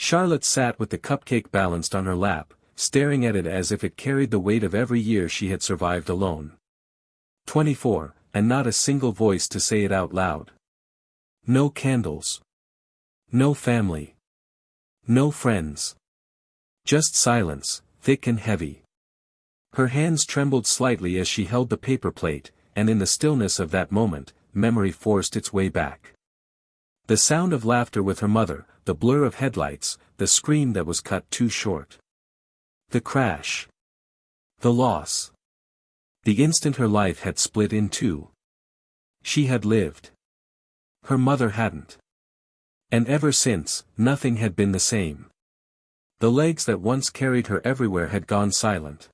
Charlotte sat with the cupcake balanced on her lap, staring at it as if it carried the weight of every year she had survived alone. 24, and not a single voice to say it out loud. No candles. No family. No friends. Just silence, thick and heavy. Her hands trembled slightly as she held the paper plate, and in the stillness of that moment, memory forced its way back. The sound of laughter with her mother, the blur of headlights, the scream that was cut too short. The crash. The loss. The instant her life had split in two. She had lived. Her mother hadn't. And ever since, nothing had been the same. The legs that once carried her everywhere had gone silent.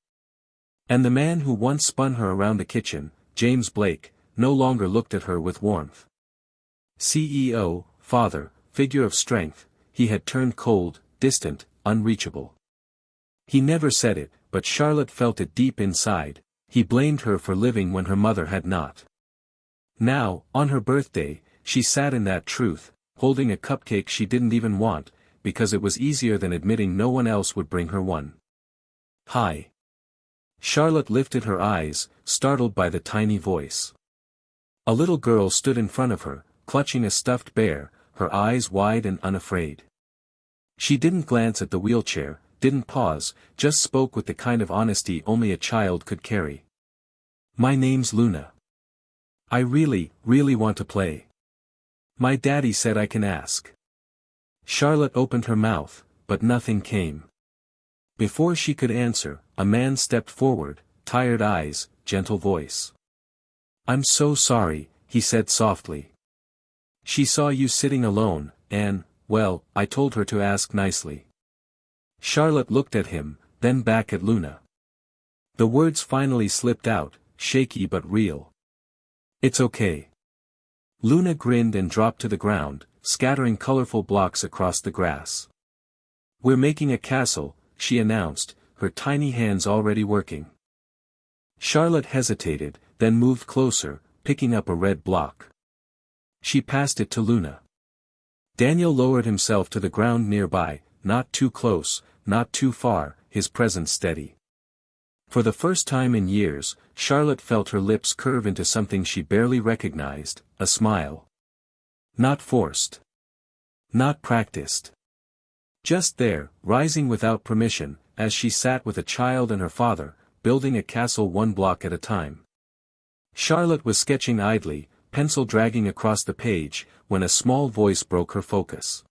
And the man who once spun her around the kitchen, James Blake, no longer looked at her with warmth. CEO, father, figure of strength, he had turned cold, distant, unreachable. He never said it, but Charlotte felt it deep inside. He blamed her for living when her mother had not. Now, on her birthday, she sat in that truth, holding a cupcake she didn't even want, because it was easier than admitting no one else would bring her one. Hi. Charlotte lifted her eyes, startled by the tiny voice. A little girl stood in front of her, clutching a stuffed bear, her eyes wide and unafraid. She didn't glance at the wheelchair, didn't pause, just spoke with the kind of honesty only a child could carry. My name's Luna. I really want to play. My daddy said I can ask. Charlotte opened her mouth, but nothing came. Before she could answer, a man stepped forward, tired eyes, gentle voice. I'm so sorry, he said softly. She saw you sitting alone, and, well, I told her to ask nicely. Charlotte looked at him, then back at Luna. The words finally slipped out, shaky but real. It's okay. Luna grinned and dropped to the ground, scattering colorful blocks across the grass. We're making a castle, she announced, her tiny hands already working. Charlotte hesitated, then moved closer, picking up a red block. She passed it to Luna. Daniel lowered himself to the ground nearby, not too close, not too far, his presence steady. For the first time in years, Charlotte felt her lips curve into something she barely recognized, a smile. Not forced. Not practiced. Just there, rising without permission, as she sat with a child and her father, building a castle one block at a time. Charlotte was sketching idly, pencil dragging across the page, when a small voice broke her focus.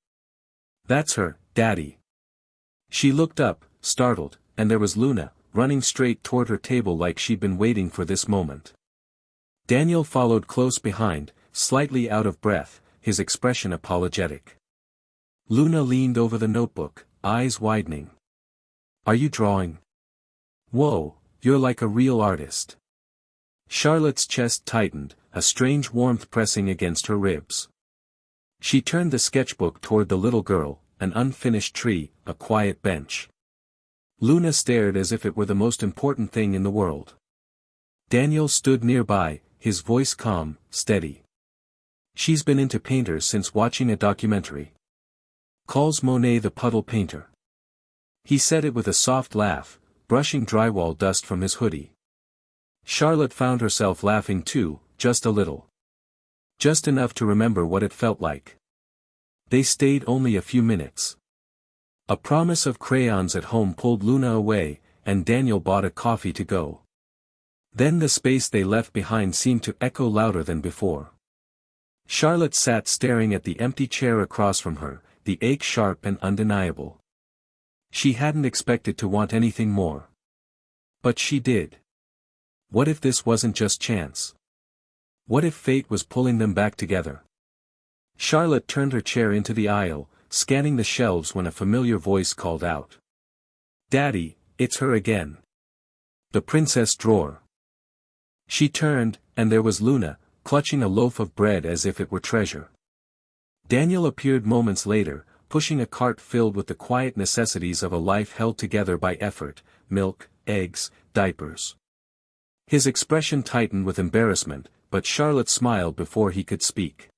That's her, Daddy. She looked up, startled, and there was Luna, running straight toward her table like she'd been waiting for this moment. Daniel followed close behind, slightly out of breath, his expression apologetic. Luna leaned over the notebook, eyes widening. Are you drawing? Whoa, you're like a real artist. Charlotte's chest tightened, a strange warmth pressing against her ribs. She turned the sketchbook toward the little girl, an unfinished tree, a quiet bench. Luna stared as if it were the most important thing in the world. Daniel stood nearby, his voice calm, steady. She's been into painters since watching a documentary. Calls Monet the puddle painter. He said it with a soft laugh, brushing drywall dust from his hoodie. Charlotte found herself laughing too, just a little. Just enough to remember what it felt like. They stayed only a few minutes. A promise of crayons at home pulled Luna away, and Daniel bought a coffee to go. Then the space they left behind seemed to echo louder than before. Charlotte sat staring at the empty chair across from her, the ache sharp and undeniable. She hadn't expected to want anything more. But she did. What if this wasn't just chance? What if fate was pulling them back together? Charlotte turned her chair into the aisle, scanning the shelves when a familiar voice called out. Daddy, it's her again. The princess drawer. She turned, and there was Luna, clutching a loaf of bread as if it were treasure. Daniel appeared moments later, pushing a cart filled with the quiet necessities of a life held together by effort, milk, eggs, diapers. His expression tightened with embarrassment, but Charlotte smiled before he could speak.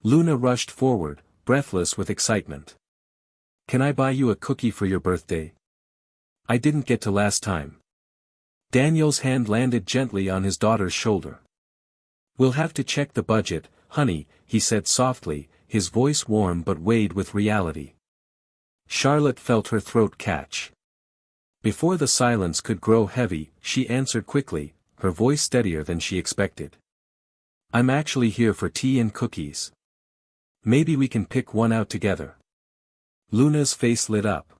Luna rushed forward, breathless with excitement. Can I buy you a cookie for your birthday? I didn't get to last time. Daniel's hand landed gently on his daughter's shoulder. We'll have to check the budget, honey, he said softly, his voice warm but weighed with reality. Charlotte felt her throat catch. Before the silence could grow heavy, she answered quickly, her voice steadier than she expected. I'm actually here for tea and cookies. Maybe we can pick one out together. Luna's face lit up.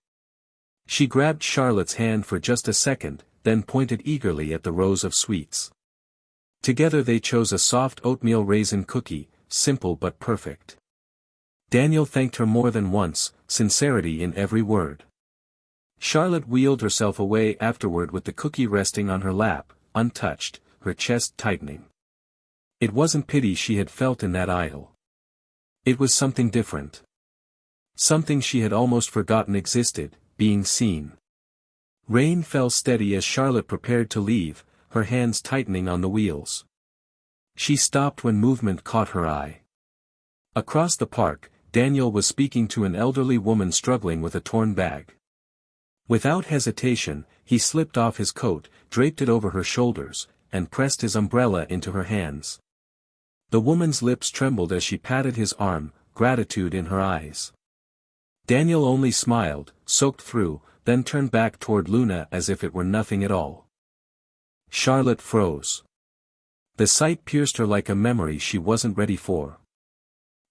She grabbed Charlotte's hand for just a second, then pointed eagerly at the rows of sweets. Together they chose a soft oatmeal raisin cookie, simple but perfect. Daniel thanked her more than once, sincerity in every word. Charlotte wheeled herself away afterward with the cookie resting on her lap, untouched, her chest tightening. It wasn't pity she had felt in that aisle. It was something different. Something she had almost forgotten existed, being seen. Rain fell steady as Charlotte prepared to leave, her hands tightening on the wheels. She stopped when movement caught her eye. Across the park, Daniel was speaking to an elderly woman struggling with a torn bag. Without hesitation, he slipped off his coat, draped it over her shoulders, and pressed his umbrella into her hands. The woman's lips trembled as she patted his arm, gratitude in her eyes. Daniel only smiled, soaked through, then turned back toward Luna as if it were nothing at all. Charlotte froze. The sight pierced her like a memory she wasn't ready for.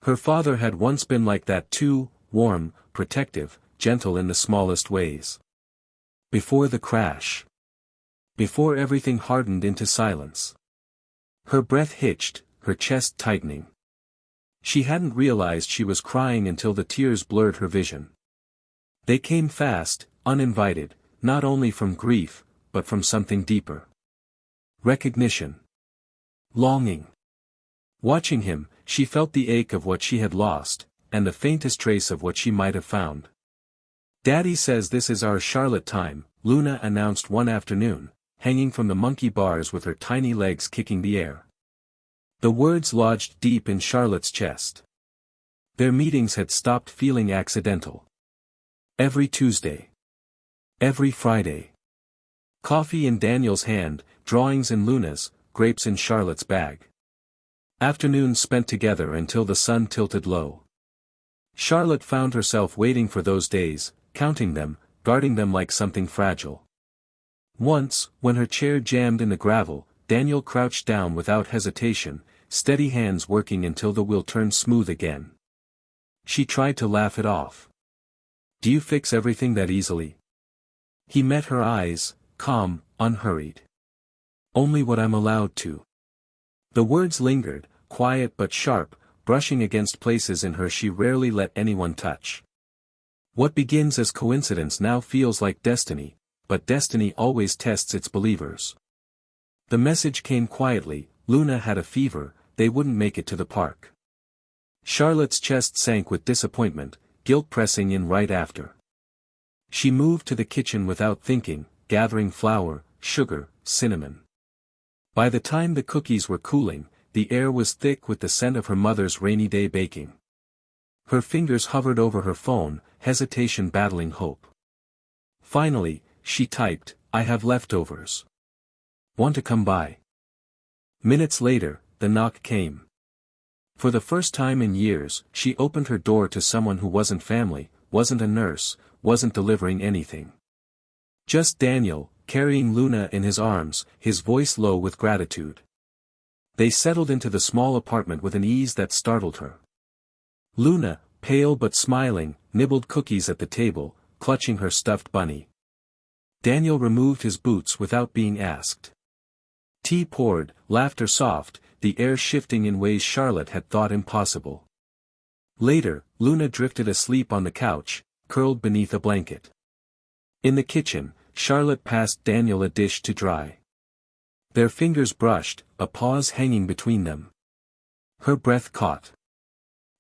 Her father had once been like that too, warm, protective, gentle in the smallest ways. Before the crash. Before everything hardened into silence. Her breath hitched, her chest tightening. She hadn't realized she was crying until the tears blurred her vision. They came fast, uninvited, not only from grief, but from something deeper. Recognition. Longing. Watching him, she felt the ache of what she had lost, and the faintest trace of what she might have found. Daddy says this is our Charlotte time, Luna announced one afternoon, hanging from the monkey bars with her tiny legs kicking the air. The words lodged deep in Charlotte's chest. Their meetings had stopped feeling accidental. Every Tuesday. Every Friday. Coffee in Daniel's hand, drawings in Luna's, grapes in Charlotte's bag. Afternoons spent together until the sun tilted low. Charlotte found herself waiting for those days, counting them, guarding them like something fragile. Once, when her chair jammed in the gravel, Daniel crouched down without hesitation, steady hands working until the wheel turned smooth again. She tried to laugh it off. Do you fix everything that easily? He met her eyes, calm, unhurried. Only what I'm allowed to. The words lingered, quiet but sharp, brushing against places in her she rarely let anyone touch. What begins as coincidence now feels like destiny, but destiny always tests its believers. The message came quietly, Luna had a fever, they wouldn't make it to the park. Charlotte's chest sank with disappointment, guilt pressing in right after. She moved to the kitchen without thinking, gathering flour, sugar, cinnamon. By the time the cookies were cooling, the air was thick with the scent of her mother's rainy day baking. Her fingers hovered over her phone, hesitation battling hope. Finally, she typed, I have leftovers. Want to come by? Minutes later, the knock came. For the first time in years, she opened her door to someone who wasn't family, wasn't a nurse, wasn't delivering anything. Just Daniel, carrying Luna in his arms, his voice low with gratitude. They settled into the small apartment with an ease that startled her. Luna, pale but smiling, nibbled cookies at the table, clutching her stuffed bunny. Daniel removed his boots without being asked. Tea poured, laughter soft, the air shifting in ways Charlotte had thought impossible. Later, Luna drifted asleep on the couch, curled beneath a blanket. In the kitchen, Charlotte passed Daniel a dish to dry. Their fingers brushed, a pause hanging between them. Her breath caught.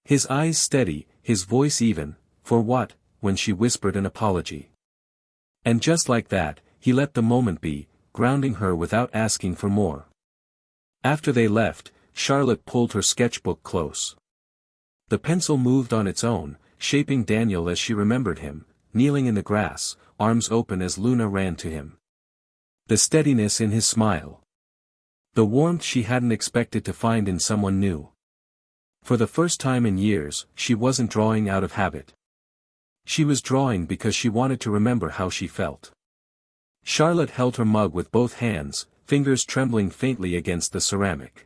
His eyes steady, his voice even, for what, when she whispered an apology. And just like that, he let the moment be, grounding her without asking for more. After they left, Charlotte pulled her sketchbook close. The pencil moved on its own, shaping Daniel as she remembered him, kneeling in the grass, arms open as Luna ran to him. The steadiness in his smile. The warmth she hadn't expected to find in someone new. For the first time in years, she wasn't drawing out of habit. She was drawing because she wanted to remember how she felt. Charlotte held her mug with both hands, fingers trembling faintly against the ceramic.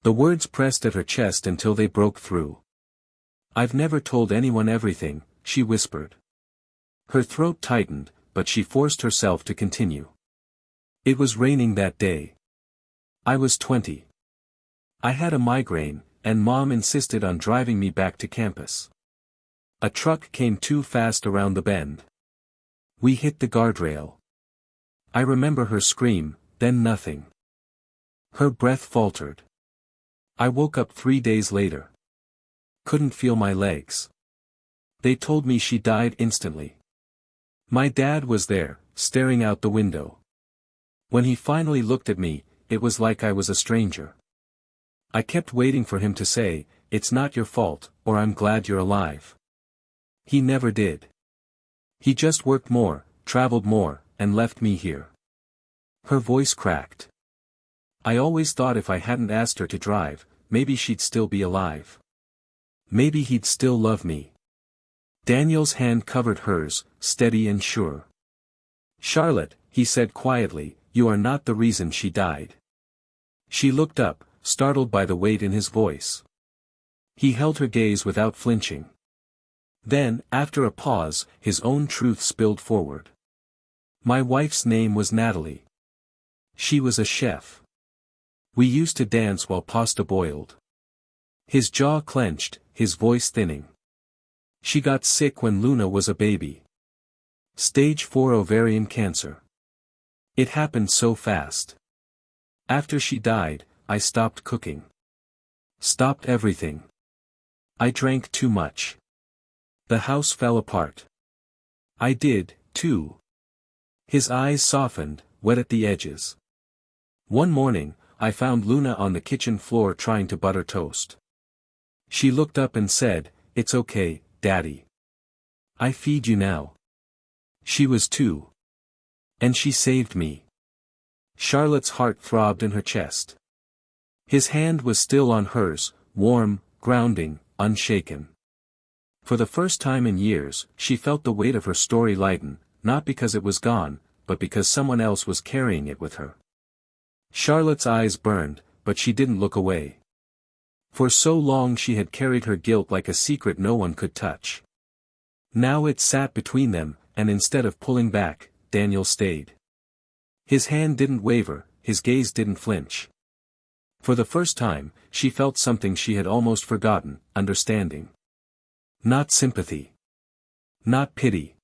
The words pressed at her chest until they broke through. "I've never told anyone everything," she whispered. Her throat tightened, but she forced herself to continue. "It was raining that day. I was 20. I had a migraine, and Mom insisted on driving me back to campus. A truck came too fast around the bend. We hit the guardrail. I remember her scream, then nothing. Her breath faltered. I woke up 3 days later. Couldn't feel my legs. They told me she died instantly. My dad was there, staring out the window. When he finally looked at me, it was like I was a stranger. I kept waiting for him to say, 'It's not your fault,' or 'I'm glad you're alive.' He never did. He just worked more, traveled more, and left me here." Her voice cracked. "I always thought if I hadn't asked her to drive, maybe she'd still be alive. Maybe he'd still love me." Daniel's hand covered hers, steady and sure. "Charlotte," he said quietly, "you are not the reason she died." She looked up, startled by the weight in his voice. He held her gaze without flinching. Then, after a pause, his own truth spilled forward. "My wife's name was Natalie. She was a chef. We used to dance while pasta boiled." His jaw clenched, his voice thinning. "She got sick when Luna was a baby. Stage 4 ovarian cancer. It happened so fast. After she died, I stopped cooking. Stopped everything. I drank too much. The house fell apart. I did, too." His eyes softened, wet at the edges. "One morning, I found Luna on the kitchen floor trying to butter toast. She looked up and said, 'It's okay, Daddy. I feed you now.' She was 2. And she saved me." Charlotte's heart throbbed in her chest. His hand was still on hers, warm, grounding, unshaken. For the first time in years, she felt the weight of her story lighten, not because it was gone, but because someone else was carrying it with her. Charlotte's eyes burned, but she didn't look away. For so long she had carried her guilt like a secret no one could touch. Now it sat between them, and instead of pulling back, Daniel stayed. His hand didn't waver, his gaze didn't flinch. For the first time, she felt something she had almost forgotten, understanding. Not sympathy. Not pity.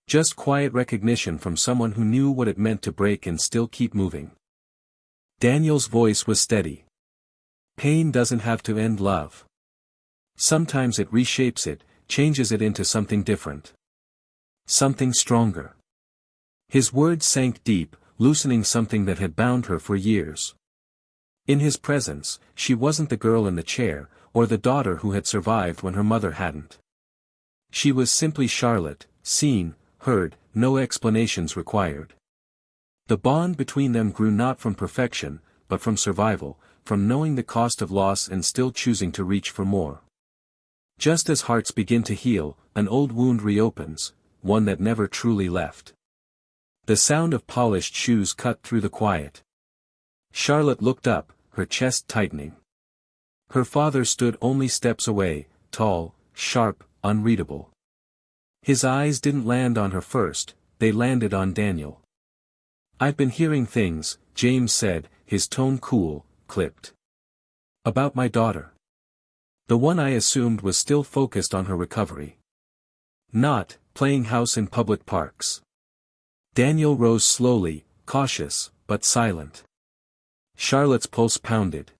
Just quiet recognition from someone who knew what it meant to break and still keep moving. Daniel's voice was steady. "Pain doesn't have to end love. Sometimes it reshapes it, changes it into something different. Something stronger." His words sank deep, loosening something that had bound her for years. In his presence, she wasn't the girl in the chair, or the daughter who had survived when her mother hadn't. She was simply Charlotte, seen, heard, no explanations required. The bond between them grew not from perfection, but from survival, from knowing the cost of loss and still choosing to reach for more. Just as hearts begin to heal, an old wound reopens, one that never truly left. The sound of polished shoes cut through the quiet. Charlotte looked up, her chest tightening. Her father stood only steps away, tall, sharp, unreadable. His eyes didn't land on her first, they landed on Daniel. "I've been hearing things," James said, his tone cool, clipped. "About my daughter. The one I assumed was still focused on her recovery. Not, playing house in public parks." Daniel rose slowly, cautious, but silent. Charlotte's pulse pounded.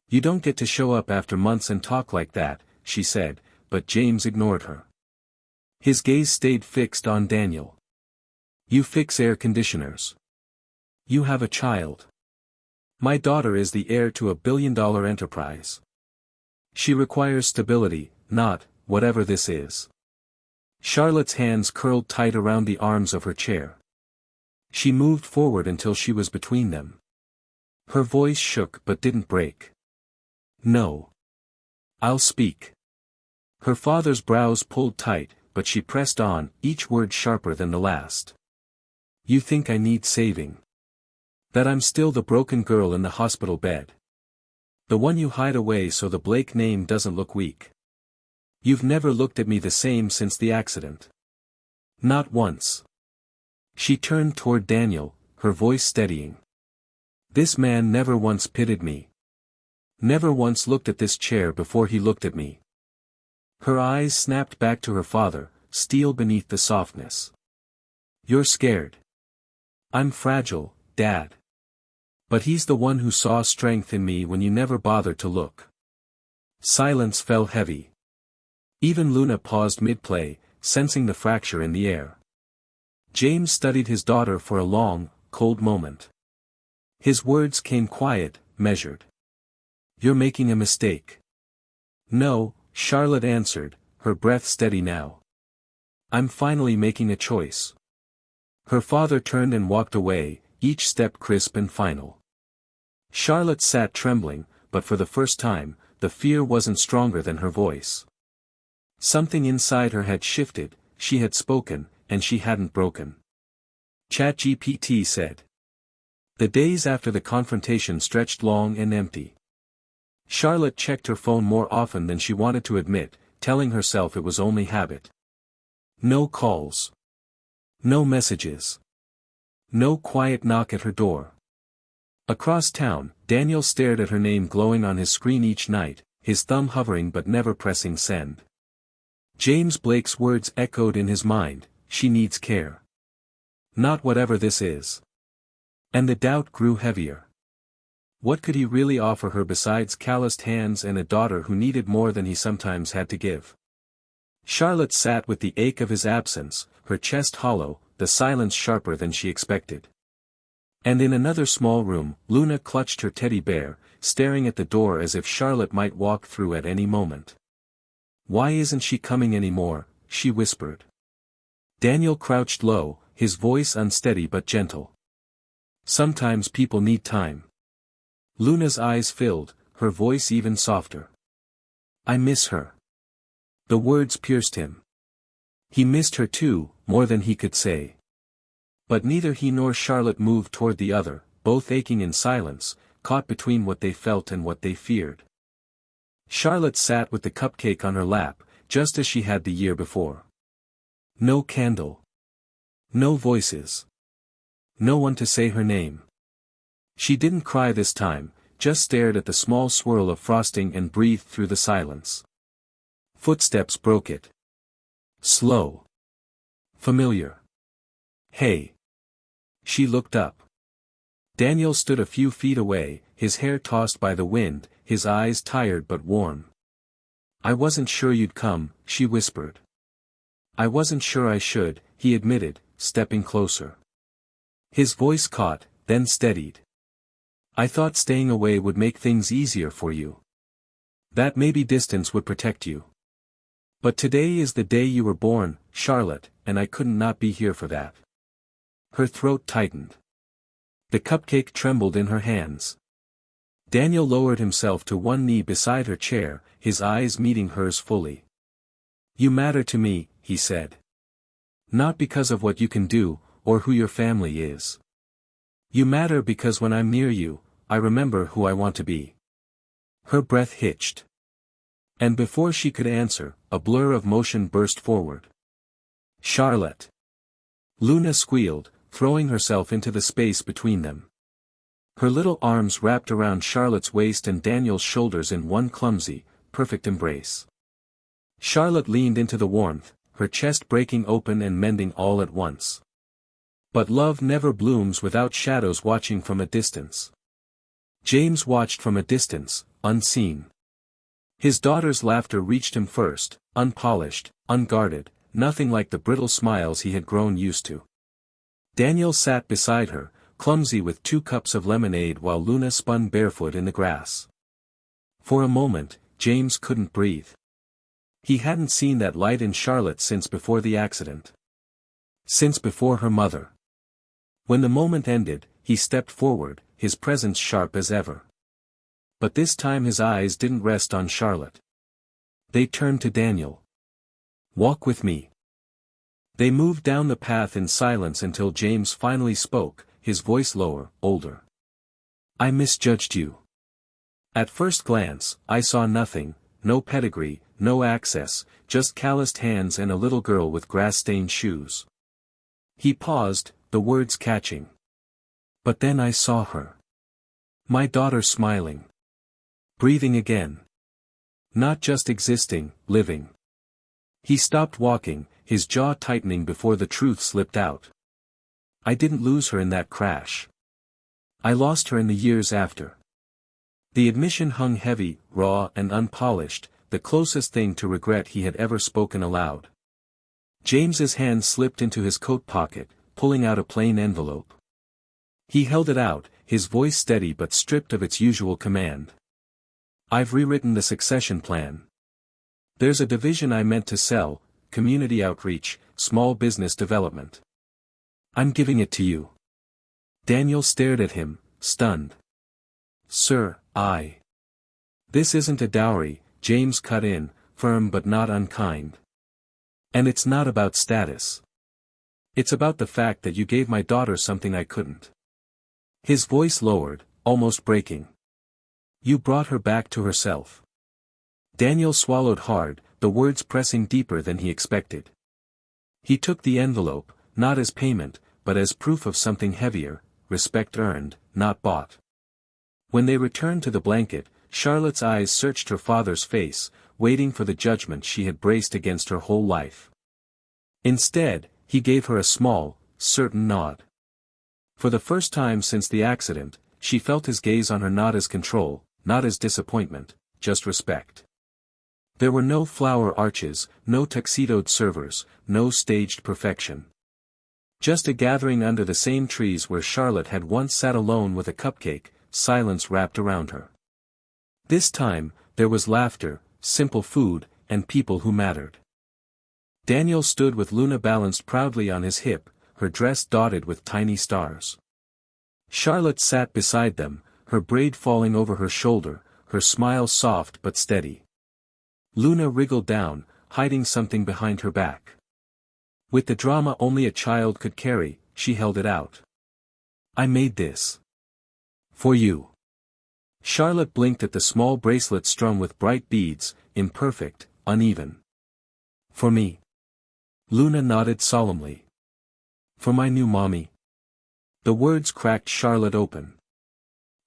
"You don't get to show up after months and talk like that," she said, but James ignored her. His gaze stayed fixed on Daniel. "You fix air conditioners. You have a child. My daughter is the heir to a billion-dollar enterprise. She requires stability, not, whatever this is. Charlotte's hands curled tight around the arms of her chair. She moved forward until she was between them. Her voice shook but didn't break. No. I'll speak. Her father's brows pulled tight, but she pressed on, each word sharper than the last. You think I need saving? That I'm still the broken girl in the hospital bed? The one you hide away so the Blake name doesn't look weak? You've never looked at me the same since the accident. Not once. She turned toward Daniel, her voice steadying. This man never once pitied me. Never once looked at this chair before he looked at me. Her eyes snapped back to her father, steel beneath the softness. You're scared. I'm fragile, Dad. But he's the one who saw strength in me when you never bothered to look. Silence fell heavy. Even Luna paused mid-play, sensing the fracture in the air. James studied his daughter for a long, cold moment. His words came quiet, measured. You're making a mistake. No, Charlotte answered, her breath steady now. I'm finally making a choice. Her father turned and walked away, each step crisp and final. Charlotte sat trembling, but for the first time, the fear wasn't stronger than her voice. Something inside her had shifted, she had spoken, and she hadn't broken. ChatGPT said. The days after the confrontation stretched long and empty. Charlotte checked her phone more often than she wanted to admit, telling herself it was only habit. No calls. No messages. No quiet knock at her door. Across town, Daniel stared at her name glowing on his screen each night, his thumb hovering but never pressing send. James Blake's words echoed in his mind, she needs care. Not whatever this is. And the doubt grew heavier. What could he really offer her besides calloused hands and a daughter who needed more than he sometimes had to give? Charlotte sat with the ache of his absence, her chest hollow, the silence sharper than she expected. And in another small room, Luna clutched her teddy bear, staring at the door as if Charlotte might walk through at any moment. Why isn't she coming anymore? She whispered. Daniel crouched low, his voice unsteady but gentle. Sometimes people need time. Luna's eyes filled, her voice even softer. I miss her. The words pierced him. He missed her too, more than he could say. But neither he nor Charlotte moved toward the other, both aching in silence, caught between what they felt and what they feared. Charlotte sat with the cupcake on her lap, just as she had the year before. No candle. No voices. No one to say her name. She didn't cry this time, just stared at the small swirl of frosting and breathed through the silence. Footsteps broke it. Slow. Familiar. Hey. She looked up. Daniel stood a few feet away, his hair tossed by the wind, his eyes tired but warm. I wasn't sure you'd come, she whispered. I wasn't sure I should, he admitted, stepping closer. His voice caught, then steadied. I thought staying away would make things easier for you. That maybe distance would protect you. But today is the day you were born, Charlotte, and I couldn't not be here for that. Her throat tightened. The cupcake trembled in her hands. Daniel lowered himself to one knee beside her chair, his eyes meeting hers fully. You matter to me, he said. Not because of what you can do, or who your family is. You matter because when I'm near you, I remember who I want to be. Her breath hitched. And before she could answer, a blur of motion burst forward. Charlotte. Luna squealed, throwing herself into the space between them. Her little arms wrapped around Charlotte's waist and Daniel's shoulders in one clumsy, perfect embrace. Charlotte leaned into the warmth, her chest breaking open and mending all at once. But love never blooms without shadows watching from a distance. James watched from a distance, unseen. His daughter's laughter reached him first, unpolished, unguarded, nothing like the brittle smiles he had grown used to. Daniel sat beside her, clumsy with 2 cups of lemonade while Luna spun barefoot in the grass. For a moment, James couldn't breathe. He hadn't seen that light in Charlotte since before the accident. Since before her mother. When the moment ended, he stepped forward, his presence sharp as ever. But this time his eyes didn't rest on Charlotte. They turned to Daniel. "Walk with me." They moved down the path in silence until James finally spoke, his voice lower, older. "I misjudged you. At first glance, I saw nothing, no pedigree, no access, just calloused hands and a little girl with grass-stained shoes." He paused, the words catching. "But then I saw her. My daughter smiling. Breathing again. Not just existing, living." He stopped walking, his jaw tightening before the truth slipped out. "I didn't lose her in that crash. I lost her in the years after." The admission hung heavy, raw and unpolished, the closest thing to regret he had ever spoken aloud. James's hand slipped into his coat pocket, pulling out a plain envelope. He held it out, his voice steady but stripped of its usual command. "I've rewritten the succession plan. There's a division I meant to sell, community outreach, small business development. I'm giving it to you." Daniel stared at him, stunned. "Sir, This isn't a dowry," James cut in, firm but not unkind. "And it's not about status. It's about the fact that you gave my daughter something I couldn't." His voice lowered, almost breaking. "You brought her back to herself." Daniel swallowed hard, the words pressing deeper than he expected. He took the envelope, not as payment, but as proof of something heavier, respect earned, not bought. When they returned to the blanket, Charlotte's eyes searched her father's face, waiting for the judgment she had braced against her whole life. Instead, he gave her a small, certain nod. For the first time since the accident, she felt his gaze on her not as control, not as disappointment, just respect. There were no flower arches, no tuxedoed servers, no staged perfection. Just a gathering under the same trees where Charlotte had once sat alone with a cupcake, silence wrapped around her. This time, there was laughter, simple food, and people who mattered. Daniel stood with Luna balanced proudly on his hip, her dress dotted with tiny stars. Charlotte sat beside them, her braid falling over her shoulder, her smile soft but steady. Luna wriggled down, hiding something behind her back. With the drama only a child could carry, she held it out. "I made this. For you." Charlotte blinked at the small bracelet strung with bright beads, imperfect, uneven. "For me." Luna nodded solemnly. "For my new mommy." The words cracked Charlotte open.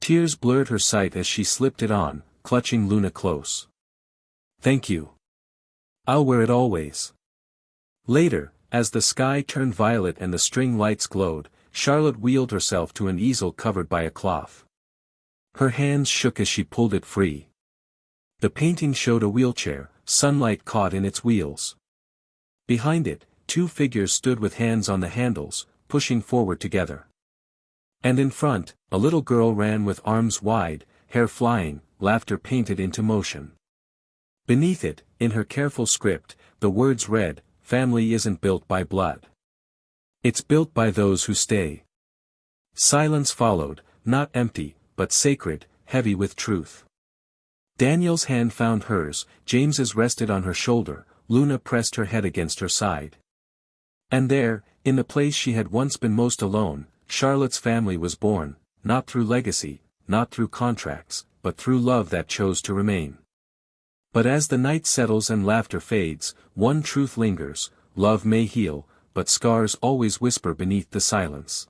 Tears blurred her sight as she slipped it on, clutching Luna close. "Thank you. I'll wear it always." Later, as the sky turned violet and the string lights glowed, Charlotte wheeled herself to an easel covered by a cloth. Her hands shook as she pulled it free. The painting showed a wheelchair, sunlight caught in its wheels. Behind it, two figures stood with hands on the handles, pushing forward together. And in front, a little girl ran with arms wide, hair flying, laughter painted into motion. Beneath it, in her careful script, the words read, "Family isn't built by blood. It's built by those who stay." Silence followed, not empty, but sacred, heavy with truth. Daniel's hand found hers, James's rested on her shoulder, Luna pressed her head against her side. And there, in the place she had once been most alone, Charlotte's family was born, not through legacy, not through contracts, but through love that chose to remain. But as the night settles and laughter fades, one truth lingers: love may heal, but scars always whisper beneath the silence.